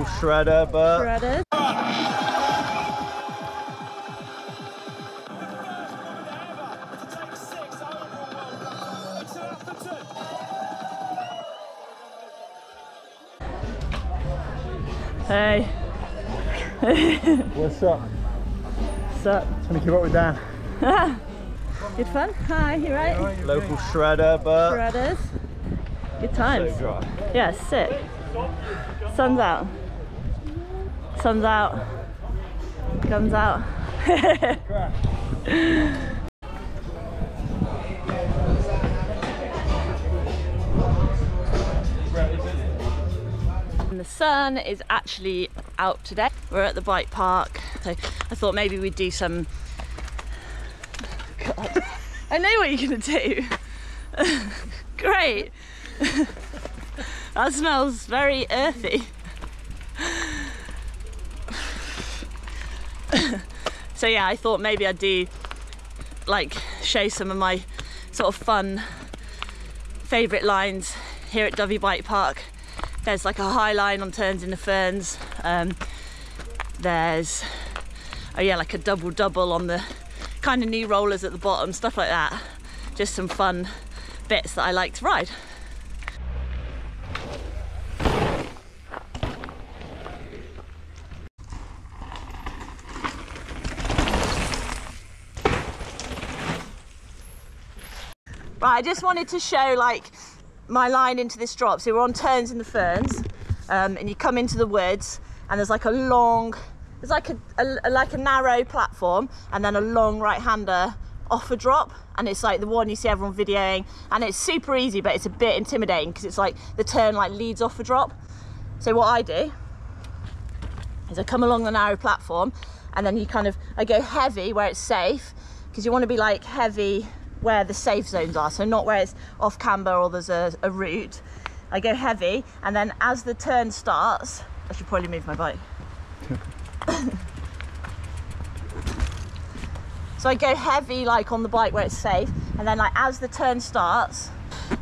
Local shredder, but... Shredders. Hey. What's up? What's up? Trying to keep up with Dan. Good fun? Hi, you right? Local shredder, but... Shredders. Good times. So dry. Yeah, sick. Sun's out. Sun's out. Guns out. And the sun is actually out today. We're at the bike park, so I thought maybe we'd do some... God, I know what you're gonna do. Great. That smells very earthy. So yeah, I thought maybe I'd do, like, show some of my sort of fun favourite lines here at Dyfi Bike Park. There's like a high line on turns in the ferns. There's, oh yeah, like a double on the kind of new rollers at the bottom, stuff like that. Just some fun bits that I like to ride. Right, I just wanted to show like my line into this drop. So we're on turns in the ferns, and you come into the woods, and there's like a long, there's like a narrow platform, and then a long right-hander off a drop, and it's like the one you see everyone videoing, and it's super easy, but it's a bit intimidating because it's like the turn like leads off a drop. So what I do is I come along the narrow platform, and then I go heavy where it's safe, because you want to be like heavy where the safe zones are, so not where it's off camber or there's a route. I go heavy, and then as the turn starts, I should probably move my bike. So I go heavy like on the bike where it's safe, and then like as the turn starts,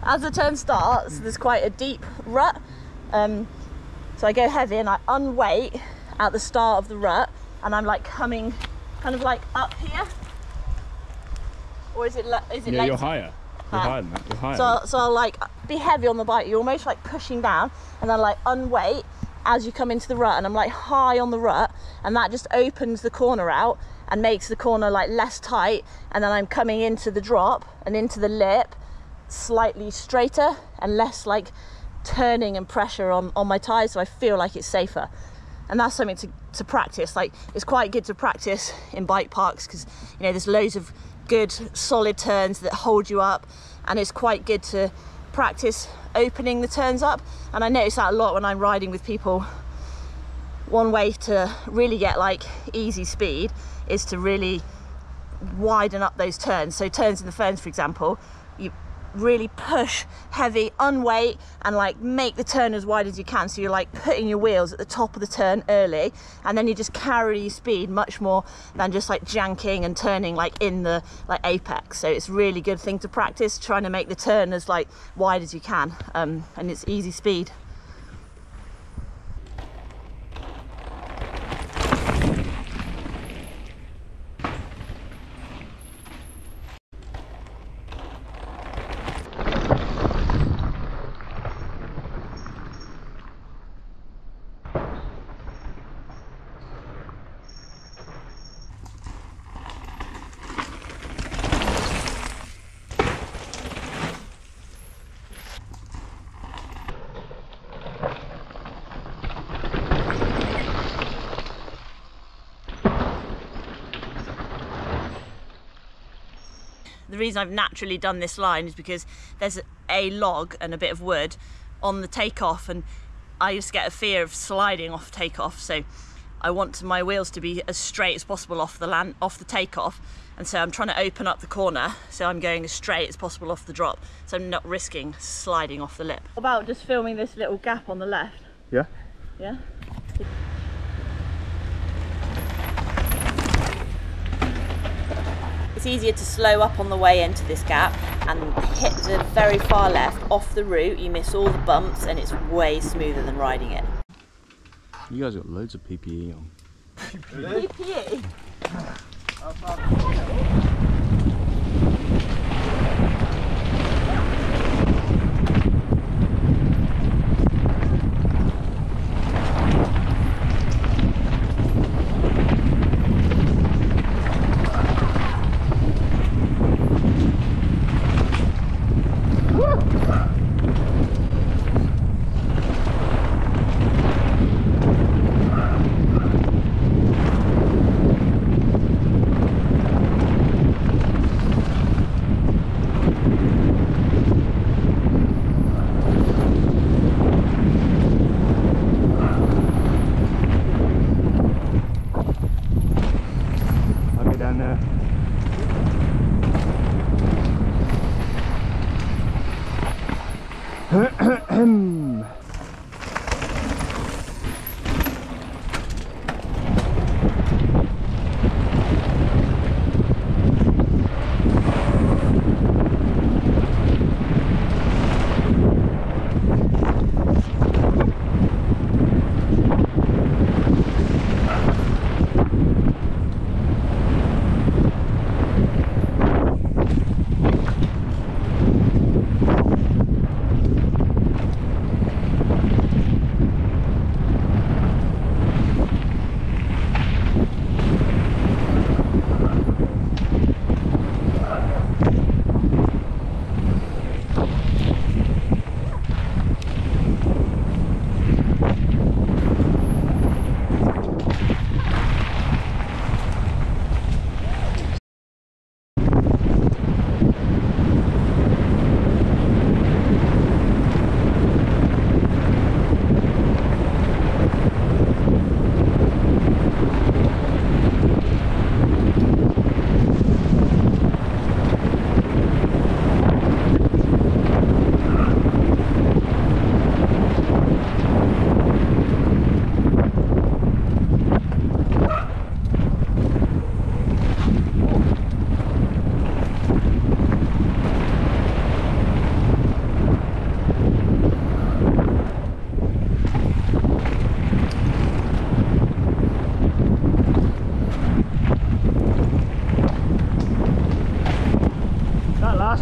there's quite a deep rut. So I go heavy and I unweight at the start of the rut, and I'm like coming kind of like up here. Or is it yeah, later? You're higher. You're higher than that. You're higher. So I'll like be heavy on the bike. You're almost like pushing down, and then like unweight as you come into the rut, and I'm like high on the rut, and that just opens the corner out and makes the corner like less tight, and then I'm coming into the drop and into the lip slightly straighter and less like turning and pressure on my tyres, so I feel like it's safer. And that's something to practice. Like, it's quite good to practice in bike parks because, you know, there's loads of good solid turns that hold you up, and it's quite good to practice opening the turns up. And I notice that a lot when I'm riding with people. One way to really get like easy speed is to really widen up those turns. So turns in the ferns, for example, you really push heavy, unweight, and like make the turn as wide as you can, so you're like putting your wheels at the top of the turn early, and then you just carry your speed much more than just like janking and turning like in the like apex. So it's a really good thing to practice, trying to make the turn as like wide as you can, and it's easy speed. The reason I've naturally done this line is because there's a log and a bit of wood on the takeoff, and I just get a fear of sliding off takeoff. So I want my wheels to be as straight as possible off the takeoff, and so I'm trying to open up the corner, so I'm going as straight as possible off the drop, so I'm not risking sliding off the lip. What about just filming this little gap on the left? Yeah. Yeah? It's easier to slow up on the way into this gap and hit the very far left off the route. You miss all the bumps, and it's way smoother than riding it. You guys got loads of PPE on. PPE?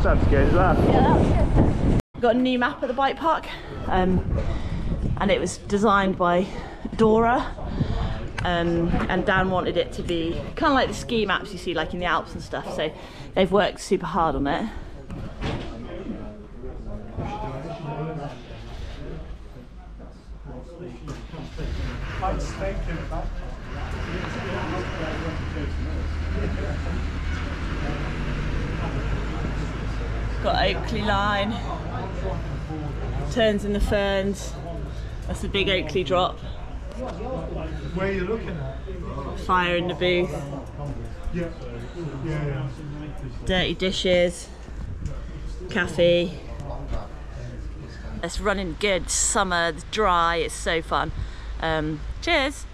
That's good as well. Yeah, that was good. Got a new map at the bike park, and it was designed by Dora, and Dan wanted it to be kind of like the ski maps you see like in the Alps and stuff, so they've worked super hard on it. Got Oakley line, turns in the Ferns, that's the big Oakley drop. Where are you looking at? Fire in the booth, Yeah. dirty dishes, cafe. It's running good, summer, it's dry, it's so fun. Cheers!